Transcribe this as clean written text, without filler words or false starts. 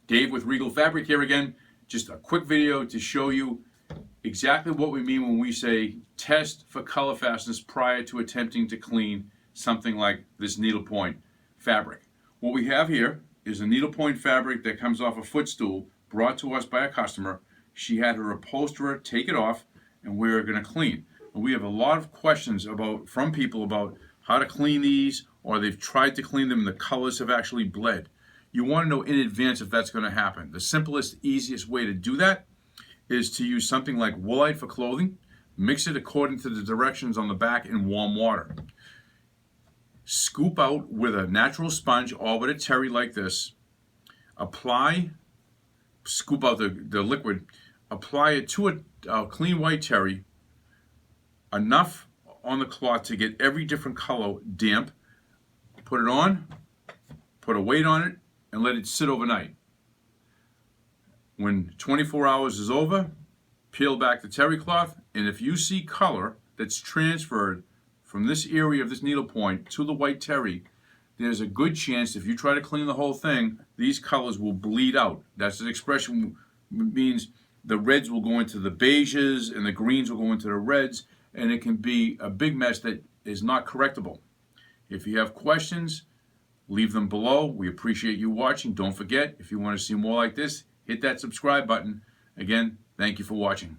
Dave with Regal Fabric here again. Just a quick video to show you exactly what we mean when we say test for color fastness prior to attempting to clean something like this needlepoint fabric. What we have here is a needlepoint fabric that comes off a footstool brought to us by a customer. She had her upholsterer take it off and we're going to clean. And we have a lot of questions from people about how to clean these, or they've tried to clean them and the colors have actually bled. You want to know in advance if that's going to happen. The simplest, easiest way to do that is to use something like woolite for clothing. Mix it according to the directions on the back in warm water. Scoop out with a natural sponge or with a terry like this. Scoop out the liquid, apply it to a clean white terry, enough on the cloth to get every different color damp. Put it on, put a weight on it, and let it sit overnight. When 24 hours is over, peel back the terry cloth, and if you see color that's transferred from this area of this needlepoint to the white terry, there's a good chance if you try to clean the whole thing, these colors will bleed out. That's an expression means the reds will go into the beiges and the greens will go into the reds, and it can be a big mess that is not correctable. If you have questions, leave them below. We appreciate you watching. Don't forget, if you want to see more like this, hit that subscribe button. Again, thank you for watching.